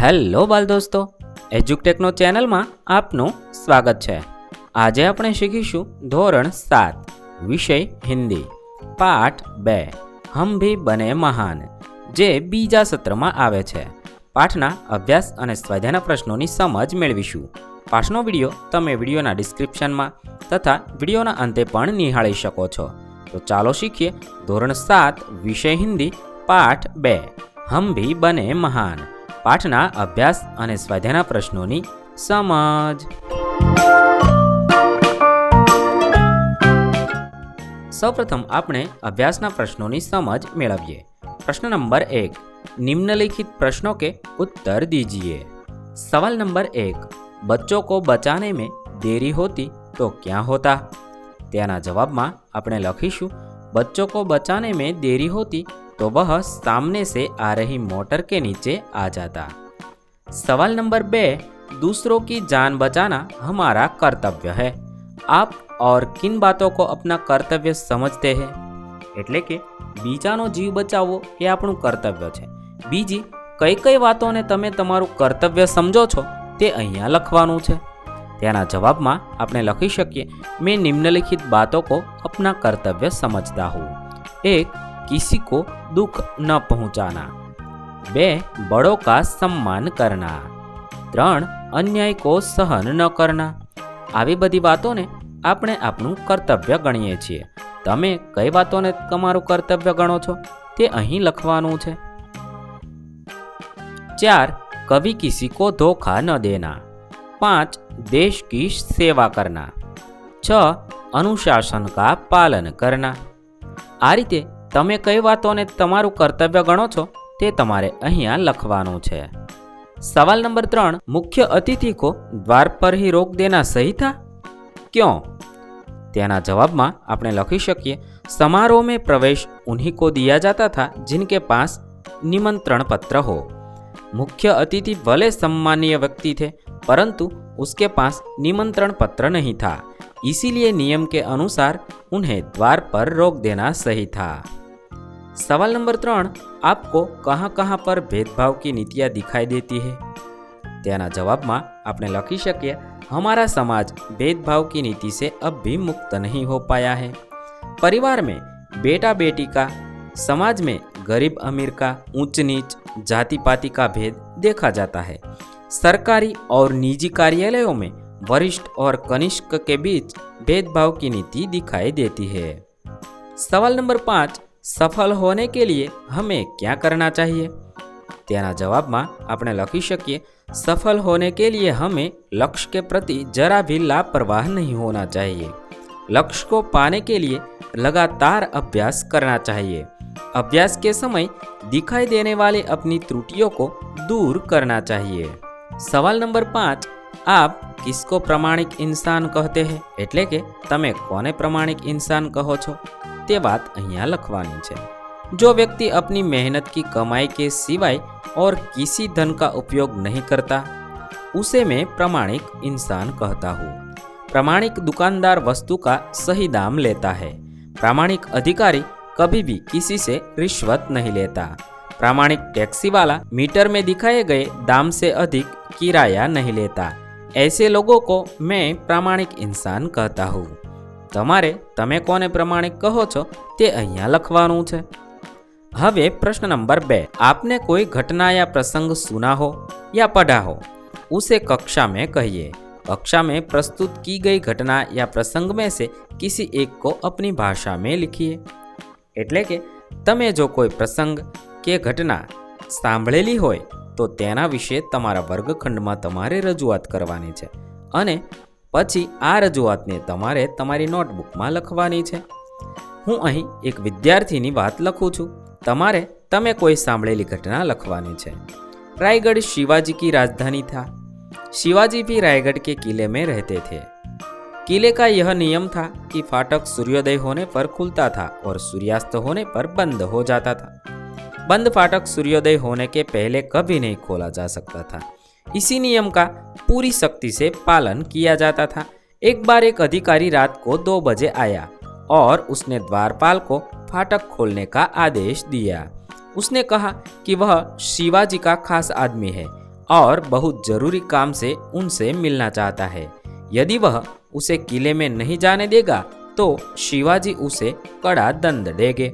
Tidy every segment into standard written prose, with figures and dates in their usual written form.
Hello બાલ દોસ્તો, એજ્યુકટેકનો ચેનલમાં આપનું સ્વાગત છે। આજે આપણે શીખીશું ધોરણ 7 વિષય હિન્દી પાઠ 2 હમ ભી બને મહાન, જે બીજા સત્રમાં આવે છે। પાઠના અભ્યાસ અને સ્વાધ્યાયના પ્રશ્નોની સમજ મેળવીશું। પાઠનો વિડીયો તમે વિડીયોના ડિસ્ક્રિપ્શનમાં તથા વિડીયોના અંતે પણ નિહાળી શકો છો। તો ચાલો શીખીએ ધોરણ 7 વિષય હિન્દી પાઠ 2 હમ ભી બને મહાન। પાઠના અભ્યાસ અને સ્વાધ્યાયના પ્રશ્નોની સમજ। સૌપ્રથમ આપણે અભ્યાસના પ્રશ્નોની સમજ મેળવીએ। प्रश्न नंबर 1, निम्नलिखित प्रश्नों के उत्तर दीजिए। सवाल नंबर 1, बच्चों को बचाने में देरी होती तो क्या होता? तेना जवाब में आपने लखीशु बच्चों को बचाने में देरी होती तो वह सामने से आ रही मोटर के नीचे आ जाता। सवाल नंबर 2, दूसरों की जान बचाना हमारा कर्तव्य है। आप और किन बातों को अपना कर्तव्य समझते हैं? એટલે કે બીજાનો જીવ બચાવવો એ આપણું કર્તવ્ય છે। બીજી કઈ કઈ વાતોને તમે તમારું કર્તવ્ય સમજો છો તે અહીંયા લખવાનું છે। તેના જવાબમાં આપણે લખી શકીએ, मैं निम्नलिखित बातों को अपना कर्तव्य समझता हूँ। 1, किसी को दुख न पहुँचाना। 2, बड़ों का सम्मान करना। 3, अन्याय को सहन न करना। આવી બધી વાતોને આપણે આપણું કર્તવ્ય ગણીએ છીએ। તમે કઈ વાતોને તમારું કર્તવ્ય ગણો છો તે અહીં લખવાનું છે। 4, कभी किसी को धोखा न देना। 5, देश की सेवा करना। 6, अनुशासन का पालन करना। આ રીતે તમે કઈ વાતોને તમારું કર્તવ્ય ગણો છો તે તમારે અહીંયા લખવાનું છે। सवाल नंबर 3, मुख्य अतिथि को द्वार पर ही रोक देना सही था, क्यों? तेना जवाब में आपने लखी शकीए, समारोह में प्रवेश उन्हीं को दिया जाता था जिनके पास निमंत्रण पत्र हो। मुख्य अतिथि भले सम्मानीय व्यक्ति थे, परंतु उसके पास निमंत्रण पत्र नहीं था, इसीलिए नियम के अनुसार उन्हें द्वार पर रोक देना सही था। सवाल नंबर 3, आपको कहाँ कहाँ पर भेदभाव की नीतियाँ दिखाई देती है? तेना जवाब में आपने लखी शकीए, हमारा समाज भेदभाव की नीति से अब भी मुक्त नहीं हो पाया है। परिवार में बेटा बेटी का, समाज में गरीब अमीर का, ऊंच नीच, जाति पाति का भेद देखा जाता है। सरकारी और निजी कार्यालयों में वरिष्ठ और कनिष्ठ के बीच भेदभाव की नीति दिखाई देती है। सवाल नंबर 5, सफल होने के लिए हमें क्या करना चाहिए? तेना जवाब में आपने लखी शकीए, सफल होने के लिए हमें लक्ष्य के प्रति जरा भी लापरवाह नहीं होना चाहिए। लक्ष्य को पाने के लिए लगातार अभ्यास करना चाहिए। अभ्यास के समय दिखाई देने वाली अपनी त्रुटियों को दूर करना चाहिए। सवाल नंबर 5, आप किसको प्रामाणिक इंसान कहते हैं? એટલે કે તમે કોને प्रामाणिक इंसान कहो છો તે વાત અહીંયા લખવાની છે। जो व्यक्ति अपनी मेहनत की कमाई के सिवाय और किसी धन का उपयोग नहीं करता, उसे मैं प्रामाणिक इंसान कहता हूँ। प्रामाणिक दुकानदार वस्तु का सही दाम लेता है। प्रामाणिक अधिकारी कभी भी किसी से रिश्वत नहीं लेता। प्रामाणिक टैक्सी वाला मीटर में दिखाए गए दाम से अधिक किराया नहीं लेता। ऐसे लोगों को मैं प्रामाणिक इंसान कहता हूँ। તમારે તમે કોને પ્રમાણિક કહો છો તે અહીંયા લખવાનું છે। હવે प्रश्न नंबर 2, आपने कोई घटना या प्रसंग सुना हो या पढ़ा हो, उसे कक्षा में कहिए। कक्षा में प्रस्तुत की गई घटना या प्रसंग में से किसी एक को अपनी भाषा में लिखिए। એટલે કે તમે જો કોઈ પ્રસંગ કે ઘટના સાંભળેલી હોય તો તેના વિશે તમારા વર્ગખંડમાં તમારે રજૂઆત કરવાની છે અને પછી આ રજૂઆતને તમારે તમારી નોટબુકમાં લખવાની છે। હું અહીં એક વિદ્યાર્થીની વાત લખું છું, તમારે તમે કોઈ સાંભળેલી ઘટના લખવાની છે। रायगढ़ शिवाजी की राजधानी था। शिवाजी भी रायगढ़ के किले में रहते थे। किले का यह नियम था कि फाटक सूर्योदय होने पर खुलता था और सूर्यास्त होने पर बंद हो जाता था। बंद फाटक सूर्योदय होने के पहले कभी नहीं खोला जा सकता था। इसी नियम का पूरी सख्ती से पालन किया जाता था। एक बार एक अधिकारी रात को 2 बजे आया और उसने द्वारपाल को फाटक खोलने का आदेश दिया। उसने कहा कि वह शिवाजी का खास आदमी है और बहुत जरूरी काम से उनसे मिलना चाहता है। यदि वह उसे किले में नहीं जाने देगा तो शिवाजी उसे कड़ा दंड देंगे।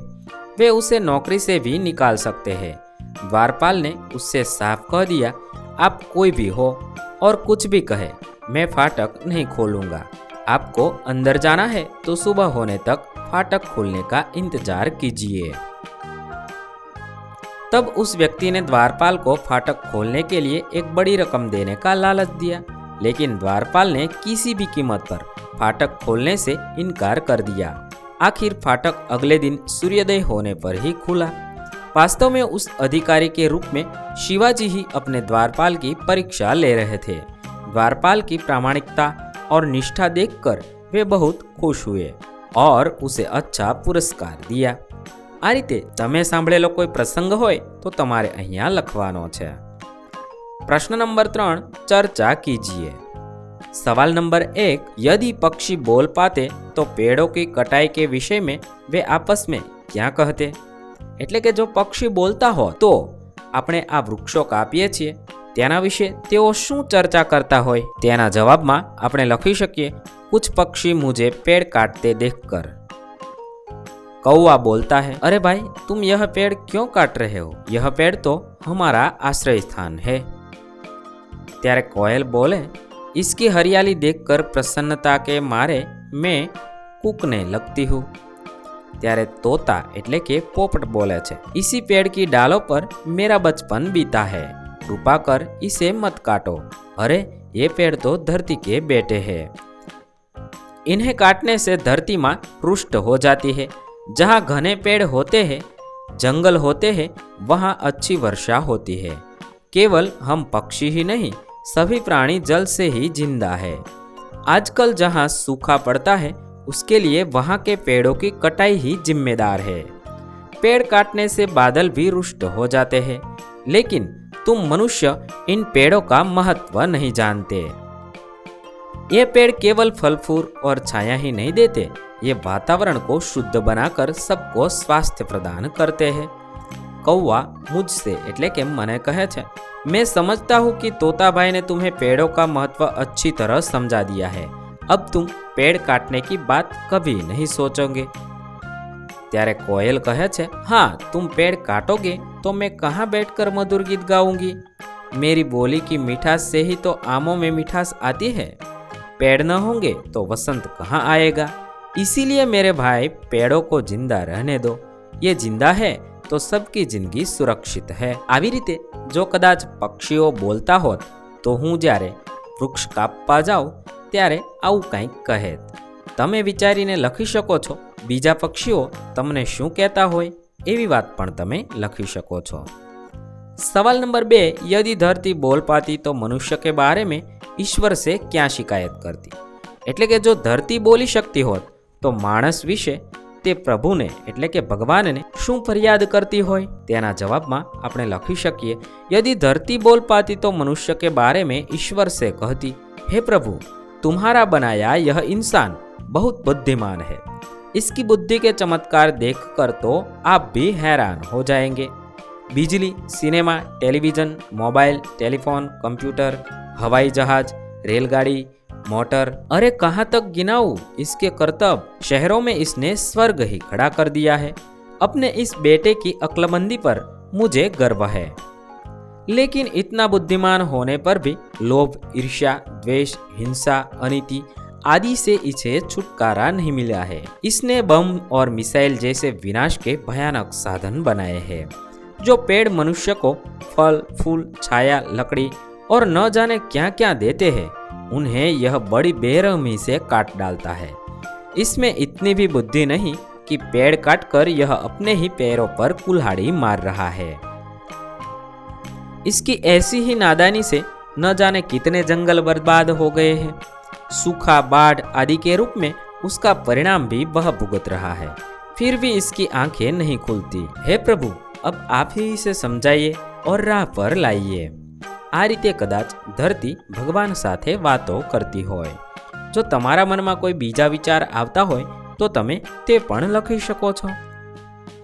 वे उसे नौकरी से भी निकाल सकते हैं। द्वारपाल ने उससे साफ कह दिया, आप कोई भी हो और कुछ भी कहे, मैं फाटक नहीं खोलूंगा। आपको अंदर जाना है तो सुबह होने तक फाटक खोलने का इंतजार कीजिए। तब उस व्यक्ति ने द्वारपाल को फाटक खोलने के लिए एक बड़ी रकम देने का लालच दिया, लेकिन द्वारपाल ने किसी भी कीमत पर फाटक खोलने से इनकार कर दिया। आखिर फाटक अगले दिन सूर्योदय होने पर ही खुला। वास्तव में उस अधिकारी के रूप में शिवाजी ही अपने द्वारपाल की परीक्षा ले रहे थे। द्वारपाल की प्रामाणिकता और निष्ठा देखकर वे बहुत खुश हुए और उसे अच्छा पुरस्कार दिया। आ रीते તમે સાંભળેલો કોઈ પ્રસંગ હોય તો તમારે અહીંયા લખવાનો છે। प्रश्न नंबर 3, चर्चा कीजिए। सवाल नंबर 1, यदि पक्षी बोल पाते तो पेड़ों की कटाई के विषय में वे आपस में क्या कहते? એટલે કે જો પક્ષી બોલતા હો તો આપણે આ વૃક્ષો કાપીએ છીએ તેના વિશે તેઓ શું ચર્ચા કરતા હોય? તેના જવાબમાં આપણે લખી શકીએ, कुछ पक्षी मुझे पेड़ काटते देखकर। कौवा बोलता है, अरे भाई तुम यह पेड़ क्यों काट रहे हो? यह पेड़ तो हमारा आश्रय स्थान है। त्यारे कोयल बोले, इसकी हरियाली देखकर प्रसन्नता के मारे मैं कूकने लगती हूँ। त्यारे तोता એટલે કે પોપટ બોલે છે, इसी पेड़ की डालों पर मेरा बचपन बीता है, कृपा कर इसे मत काटो। अरे ये पेड़ तो धरती के बेटे हैं, इन्हें काटने से धरती माँ रुष्ट हो जाती है। जहाँ घने पेड़ होते हैं, जंगल होते हैं, वहाँ अच्छी वर्षा होती है। केवल हम पक्षी ही नहीं, सभी प्राणी जल से ही जिंदा है। आजकल जहाँ सूखा पड़ता है उसके लिए वहाँ के पेड़ों की कटाई ही जिम्मेदार है। पेड़ काटने से बादल भी रुष्ट हो जाते हैं, लेकिन तुम मनुष्य इन पेड़ों का महत्व नहीं जानते। ये पेड़ केवल फल फूल और छाया ही नहीं देते, ये वातावरण को शुद्ध बनाकर सबको स्वास्थ्य प्रदान करते हैं। कौवा मुझसे એટલે કે મને કહે છે, मैं समझता हूँ कि तोता भाई ने तुम्हें पेड़ों का महत्व अच्छी तरह समझा दिया है। अब तुम पेड़ काटने की बात कभी नहीं सोचोगे। त्यारे कोयल कहे छे, हाँ तुम पेड़ काटोगे तो मैं कहाँ बैठकर मधुर गीत गाऊंगी? मेरी बोली की मिठास से ही तो आमों में मिठास आती है। पेड़ न होंगे तो वसंत कहाँ आएगा? इसीलिए मेरे भाई पेड़ों को जिंदा रहने दो। ये जिंदा है तो सबकी जिंदगी सुरक्षित है। આવી રીતે જો કદાચ પક્ષીઓ બોલતા હોત તો હું જ્યારે વૃક્ષ કાપવા જાઉં ત્યારે આવું કંઈક કહેત। તમે વિચારીને લખી શકો છો બીજા પક્ષીઓ તમને શું કહેતા હોય, એવી વાત પણ તમે લખી શકો છો। सवाल नंबर 2, यदि धरती बोल पाती तो मनुष्य के बारे में ईश्वर से क्या शिकायत करती? એટલે કે જો ધરતી બોલી શકતી હોત તો માણસ વિશે તે પ્રભુને એટલે કે ભગવાનને શું ફરિયાદ કરતી હોય? તેના જવાબમાં આપણે લખી શકીએ, यदि धरती बोल पाती तो मनुष्य के बारे में ईश्वर से कहती, हे प्रभु तुम्हारा बनाया यह इंसान बहुत बुद्धिमान है, इसकी बुद्धि के चमत्कार देखकर तो आप भी हैरान हो जाएंगे। बिजली, cinema, television, mobile, telephone, computer, हवाई जहाज, रेलगाड़ी, मोटर, अरे कहाँ तक गिनाऊं इसके करतब। शहरों में इसने स्वर्ग ही खड़ा कर दिया है। अपने इस बेटे की अक्लमंदी पर मुझे गर्व है। लेकिन इतना बुद्धिमान होने पर भी लोभ, ईर्ष्या, द्वेष, हिंसा, अनीति आदि से इसे छुटकारा नहीं मिला है। इसने बम और मिसाइल जैसे विनाश के भयानक साधन बनाए हैं। जो पेड़ मनुष्य को फल, फूल, छाया, लकड़ी और न जाने क्या क्या देते हैं, उन्हें यह बड़ी बेरहमी से काट डालता है। इसमें इतनी भी बुद्धि नहीं कि पेड़ काटकर यह अपने ही पैरों पर कुल्हाड़ी मार रहा है। इसकी ऐसी ही नादानी से न जाने कितने जंगल बर्बाद हो गए हैं। सूखा, बाढ़ आदि के रूप में उसका परिणाम भी वह भुगत रहा है, फिर भी इसकी आंखें नहीं खुलती। हे प्रभु अब आप ही इसे समझाइए और राह पर लाइए। आ रीते कदाच धरती भगवान साथे वातो करती होय। जो तमारा मनमा कोई बीजा विचार आवता होय तो तमे ते पण लखी शको छो।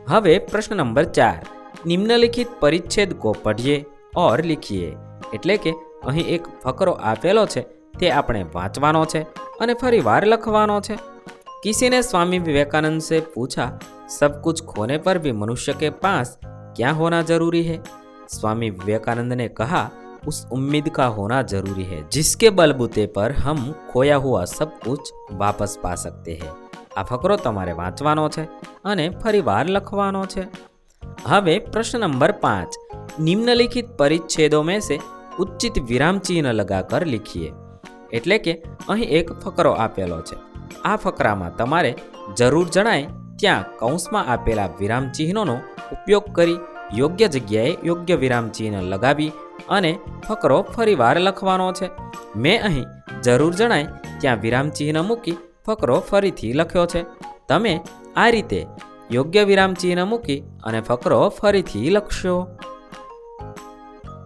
हवे प्रश्न नंबर 4, निम्नलिखित परिच्छेद को पढ़िए और लिखिए। એટલે કે અહીં એક ફકરો આપેલો છે તે આપણે વાંચવાનો છે અને ફરી વાર લખવાનો છે। किसी ने स्वामी विवेकानंद से पूछा, सब कुछ खोने पर भी मनुष्य के पास क्या होना जरूरी है? स्वामी विवेकानंद ने कहा, उस उम्मीद का होना जरूरी है जिसके बलबूते पर हम खोया हुआ सब कुछ वापस पा सकते हैं। आ फकरो तमारे वांचवानो छे अने फरीवार लखवानो छे। हवे प्रश्न नंबर 5, निम्नलिखित परिच्छेदों में से उचित विराम चिन्ह लगाकर लिखिए। एटले के અહીં એક ફકરો આપેલો છે। આ ફકરામાં તમારે જરૂર જણાય ત્યાં કૌંસમાં આપેલા વિરામ ચિહ્નોનો ઉપયોગ કરી યોગ્ય જગ્યાએ યોગ્ય વિરામ ચિહ્ન લગાવી અને ફકરો ફરીવાર લખવાનો છે। મેં અહીં જરૂર જણાય ત્યાં વિરામ ચિહ્ન મૂકી ફકરો ફરીથી લખ્યો છે। તમે આ રીતે યોગ્ય વિરામ ચિહ્ન મૂકી અને ફકરો ફરીથી લખશો।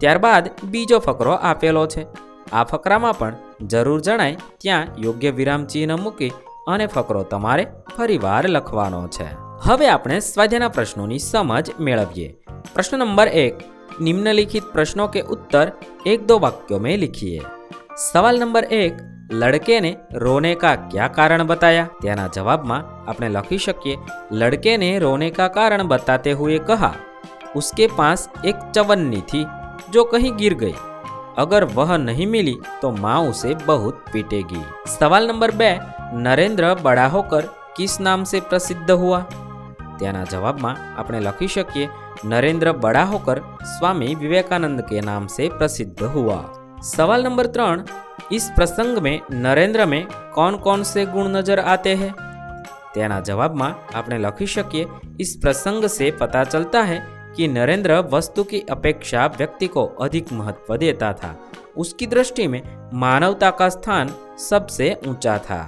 ત્યારબાદ બીજો ફકરો આપેલો છે। આ ફકરામાં પણ જરૂર જણાય ત્યાં યોગ્ય વિરામ ચિહ્ન મૂકી અને ફકરો તમારે ફરીવાર લખવાનો છે। હવે આપણે સ્વાધ્યાયના પ્રશ્નોની સમજ મેળવીએ। प्रश्न नंबर 1, निम्नलिखित प्रश्नों के उत्तर 1-2 वाक्यों में लिखिए। सवाल नंबर 1, लड़के ने रोने का क्या कारण बताया? तेना जवाब में आपने लखी शकीए, लड़के ने रोने का कारण बताते हुए कहा, उसके पास एक चवन्नी थी जो कहीं गिर गई, अगर वह नहीं मिली तो माँ उसे बहुत पीटेगी। सवाल नंबर 2, नरेंद्र बड़ा होकर किस नाम से प्रसिद्ध हुआ? तेना जवाब में आपने लखी शकीए, नरेंद्र बड़ा होकर स्वामी विवेकानंद के नाम से प्रसिद्ध हुआ। सवाल नंबर 3, इस प्रसंग में नरेंद्र में कौन कौन से गुण नजर आते हैं? तेना जवाब में आपने लखी शकीए, इस प्रसंग से पता चलता है कि नरेंद्र वस्तु की अपेक्षा व्यक्ति को अधिक महत्व देता था। उसकी दृष्टि में मानवता का स्थान सबसे ऊंचा था।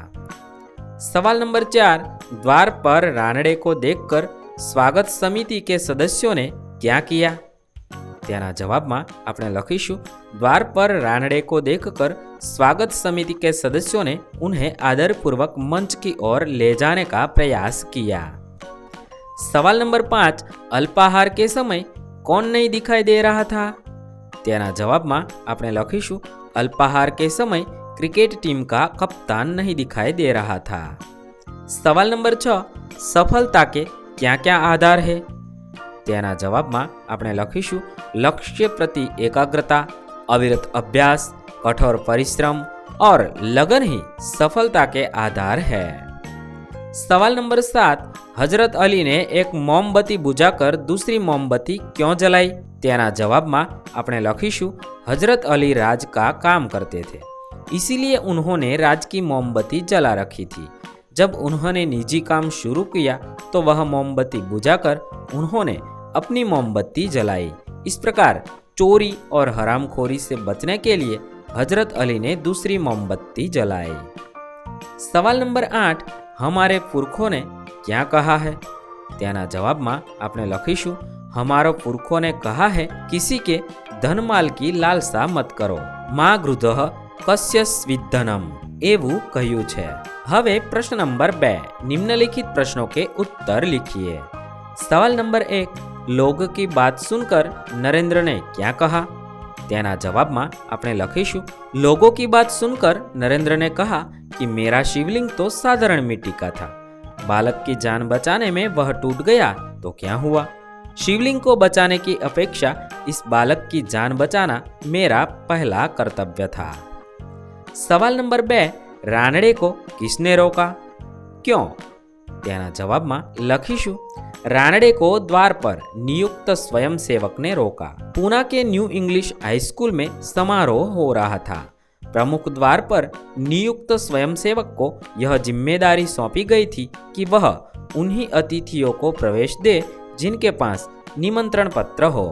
सवाल नंबर 4, द्वार पर रानड़े को देखकर स्वागत समिति के सदस्यों ने क्या किया? तेना जवाब में आपने लखीशु, द्वार पर रानड़े को देखकर स्वागत समिति के सदस्यों ने उन्हें आदरपूर्वक मंच की ओर ले जाने का प्रयास किया। सवाल नंबर 5, अल्पाहार के समय कौन नहीं दिखाई दे रहा था? तेना जवाब में आपने लखीशु, अल्पाहार के समय क्रिकेट टीम का कप्तान नहीं दिखाई दे रहा था। सवाल नंबर 6, सफलता के क्या क्या आधार है? तेना जवाब में आपने लखीशु, लक्ष्य प्रति एकाग्रता, अविरत अभ्यास, कठोर परिश्रम और लगन ही सफलता के आधार है। सवाल नंबर 7, हजरत अली ने एक मोमबत्ती बुझाकर दूसरी मोमबत्ती क्यों जलाई? तेना जवाब में आपने लखीशु, हजरत अली राज का काम करते थे, इसीलिए उन्होंने राज की मोमबत्ती जला रखी थी। जब उन्होंने निजी काम शुरू किया तो वह मोमबत्ती बुझाकर उन्होंने अपनी मोमबत्ती जलाई। इस प्रकार चोरी और हरामखोरी से बचने के लिए हजरत अली ने दूसरी मोमबत्ती जलाई। सवाल नंबर 8, हमारे पुरखों ने क्या कहा है? तेना जवाब में आपने लखीशु, हमारो पुरखों ने कहा है, किसी के धन माल की लालसा मत करो, माँ गृधः कस्य स्विद्धनम एवं कह્યું છે। હવે प्रश्न नंबर 2, निम्नलिखित प्रश्नों के उत्तर लिखिए। सवाल नंबर 1, लोग की बात सुनकर नरेंद्र ने क्या कहा? तेना जवाब में आपने लखीशु, लोगों की बात सुनकर नरेंद्र ने कहा कि मेरा शिवलिंग तो साधारण मिट्टी का था, बालक की जान बचाने में वह टूट गया तो क्या हुआ? शिवलिंग को बचाने की अपेक्षा इस बालक की जान बचाना मेरा पहला कर्तव्य था। सवाल नंबर 2, रानड़े को किसने रोका? क्यों? तेना जवाब में लखीशु, रानड़े को द्वार पर नियुक्त स्वयंसेवक ने रोका। पूना के न्यू इंग्लिश हाई स्कूल में समारोह हो रहा था। प्रमुख द्वार पर नियुक्त स्वयंसेवक को यह जिम्मेदारी सौंपी गई थी कि वह उन्हीं अतिथियों को प्रवेश दे जिनके पास निमंत्रण पत्र हो।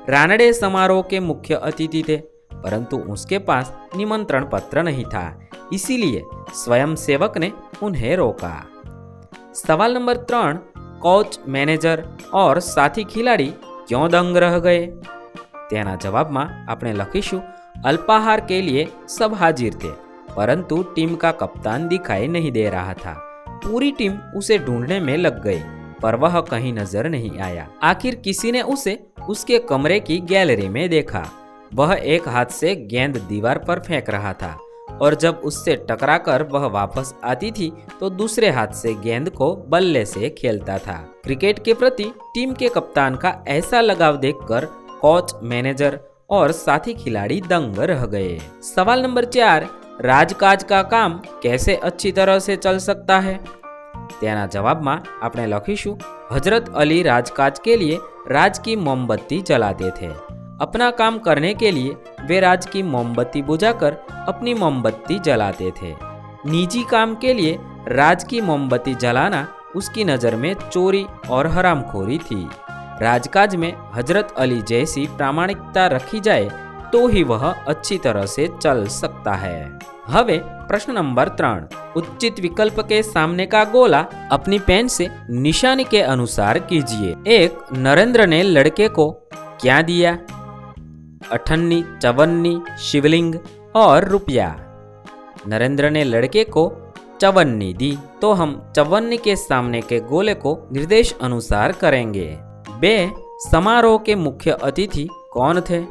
रानड़े समारोह के मुख्य अतिथि थे, परंतु उसके पास निमंत्रण पत्र नहीं था, इसीलिए स्वयंसेवक ने उन्हें रोका। सवाल नंबर 3, कोच, मैनेजर और साथी खिलाड़ी क्यों दंग रह गए? तेना जवाब में आपने लखीशु, अल्पाहार के लिए सब हाजिर थे, परंतु टीम का कप्तान दिखाई नहीं दे रहा था। पूरी टीम उसे ढूंढने में लग गई, पर वह कहीं नजर नहीं आया। आखिर किसी ने उसे उसके कमरे की गैलरी में देखा। वह एक हाथ से गेंद दीवार पर फेंक रहा था और जब उससे टकराकर वह वापस आती थी तो दूसरे हाथ से गेंद को बल्ले से खेलता था। क्रिकेट के प्रति टीम के कप्तान का ऐसा लगाव देखकर कोच, मैनेजर और साथी खिलाड़ी दंग रह गए। सवाल नंबर 4, राजकाज का काम कैसे अच्छी तरह से चल सकता है? तेना जवाब में आपने लखीशु, हजरत अली राजकाज के लिए राज की मोमबत्ती जलाते थे। अपना काम करने के लिए वे राज की मोमबत्ती बुझाकर अपनी मोमबत्ती जलाते थे। निजी काम के लिए राज की मोमबत्ती जलाना उसकी नज़र में चोरी और हरामखोरी थी। राजकाज में हजरत अली जैसी प्रामाणिकता रखी जाए तो ही वह अच्छी तरह से चल सकता है। हवे प्रश्न नंबर 3, उचित विकल्प के सामने का गोला अपनी पेन से निशानी के अनुसार कीजिए। 1, नरेंद्र ने लड़के को क्या दिया? अठन्नी, चवन्नी, शिवलिंग और रुपया। नरेंद्र ने लड़के को चवन्नी दी तो हम चवन्नी के सामने के गोले को निर्देश अनुसार करेंगे। 2, समारोह के मुख्य अतिथि कौन थे?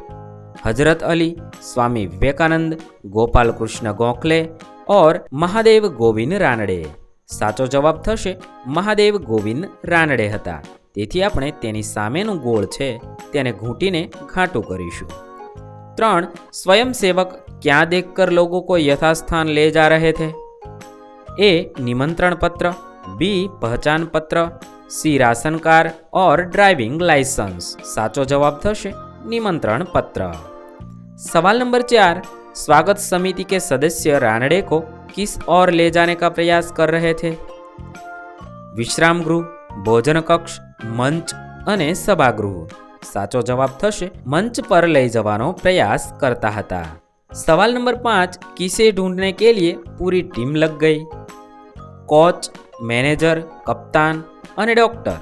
हजरत अली, स्वामी विवेकानंद, गोपाल कृष्ण गोखले और महादेव गोविंद रानडे। साचो जवाब थशे महादेव गोविंद रानडे हता। તેથી આપણે તેની સામેનું ગોળ છે તેને ઘૂંટીને ઘાટું કરીશું। 3, स्वयंसेवक क्या देखकर लोगों को यथास्थान ले जा रहे थे? ए, निमंत्रण पत्र, बी, पहचान पत्र, सी, राशन कार्ड और ड्राइविंग लाइसेंस। साचो जवाब थशे निमंत्रण पत्र। सवाल नंबर 4, स्वागत समिति के सदस्य रानडे को किस ओर ले जाने का प्रयास कर रहे थे? विश्राम गृह, भोजन कक्ष, मंच अने सभागृह। साचो जवाब थशे मंच पर ले जवानो प्रयास करता हता। सवाल नंबर 5, किसे ढूंढने के लिए पूरी टीम लग गई? कोच, मैनेजर, कप्तान अने डॉक्टर।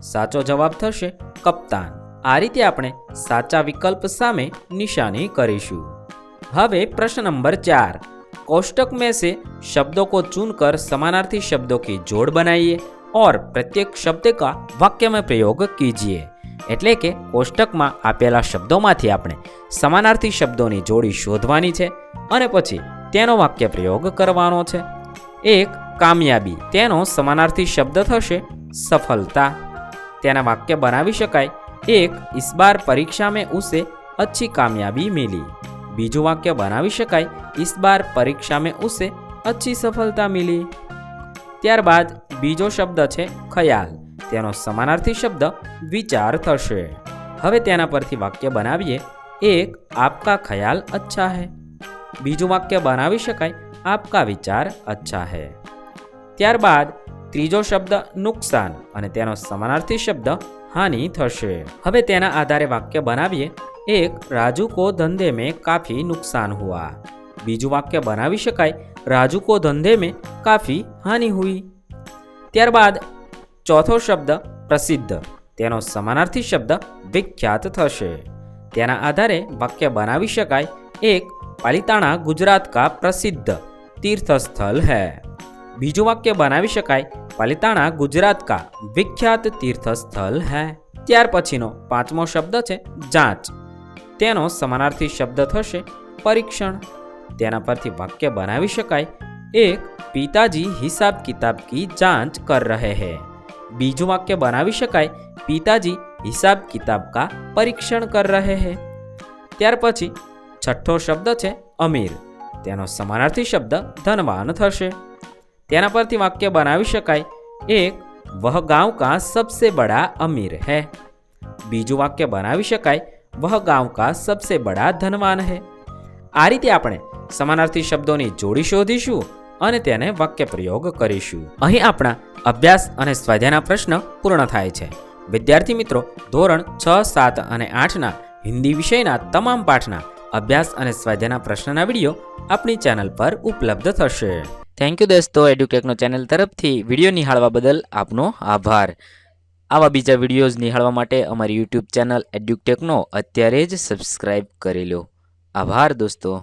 साचो जवाब थशे कप्तान। आ रीते आपणे साचा विकल्प सामे निशानी करीशुं। हवे प्रश्न नंबर 4, कोष्टक में से शब्दों को चुनकर समानार्थी शब्दों की जोड़ बनाइए और प्रत्येक शब्द का वाक्य में प्रयोग कीजिए। एटले के कोष्टक में आपेला शब्दोमांथी आपणे समानार्थी शब्दोनी जोड़ी शोधवानी छे अने पछी तेनो वाक्य प्रयोग करवानो छे। 1, कामयाबी, तेनो समानार्थी शब्द थशे सफलता। तेना वाक्य बनावी शकाय। 1, इस बार परीक्षा में उसे अच्छी कामयाबी मिली। बीजू वाक्य बनावी शकाय। इस बार परीक्षा में उसे अच्छी सफलता मिली। ત્યારબાદ બીજો શબ્દ છે ખ્યાલ, તેનો સમાનાર્થી શબ્દ વિચાર થશે। હવે તેના પરથી વાક્ય બનાવીએ। 1, आपका ख्याल अच्छा है। બીજું વાક્ય બનાવી શકાય आपका विचार अच्छा है। ત્યારબાદ ત્રીજો શબ્દ નુકસાન અને તેનો સમાનાર્થી શબ્દ હાનિ થશે। હવે તેના આધારે વાક્ય બનાવીએ। 1, राजू को धंधे में काफी नुकसान हुआ। बीजू वाक्य बनावी शकाय राजू को धंधे में काफी हानि हुई। त्यारबाद चौथो शब्द प्रसिद्ध, तेनो समानार्थी शब्द विख्यात थशे। तेना आधारे वाक्य बनावी शकाय। 1, पालिताणा गुजरात का प्रसिद्ध तीर्थस्थल है। बीजू वाक्य बनावी शकाय पालिताणा गुजरात का विख्यात तीर्थस्थल है। त्यार पछीनो पांचमो शब्द छे जांच, तेनो समानार्थी शब्द थशे परीक्षण। तेना परथी वाक्य बनावी शकाय। 1, पिताजी हिसाब किताब की जांच कर रहे हैं। बीजू वाक्य बनावी शकाय पिताजी हिसाब किताब का परीक्षण कर रहे हैं। त्यार पछी छठ्ठो शब्द छे अमीर, तेनो समानार्थी शब्द धनवान थशे। तेना परथी वाक्य बनावी शकाय। 1, वह गांव का सबसे बड़ा अमीर है। बीजू वाक्य बनावी शकाय वह गांव का सबसे बड़ा धनवान है। आ रीते आपणे समानार्थी शब्दोनी जोड़ी शोधीशुं અને તેને વાક્ય પ્રયોગ કરીશું। અહીં આપણા અભ્યાસ અને સ્વાધ્યાયના પ્રશ્ન પૂર્ણ થાય છે। વિદ્યાર્થી મિત્રો, ધોરણ 6, 7 અને 8ના હિન્દી વિષયના તમામ પાઠના અભ્યાસ અને સ્વાધ્યાયના પ્રશ્નના વિડીયો આપણી ચેનલ પર ઉપલબ્ધ થશે। થેન્ક યુ દોસ્તો, એડ્યુટેકનો ચેનલ તરફથી વિડીયો નિહાળવા બદલ આપનો આભાર। આવા બીજા વિડીયોઝ નિહાળવા માટે અમારી યુટ્યુબ ચેનલ એડ્યુટેકનો અત્યારે જ સબસ્ક્રાઇબ કરી લો। આભાર દોસ્તો।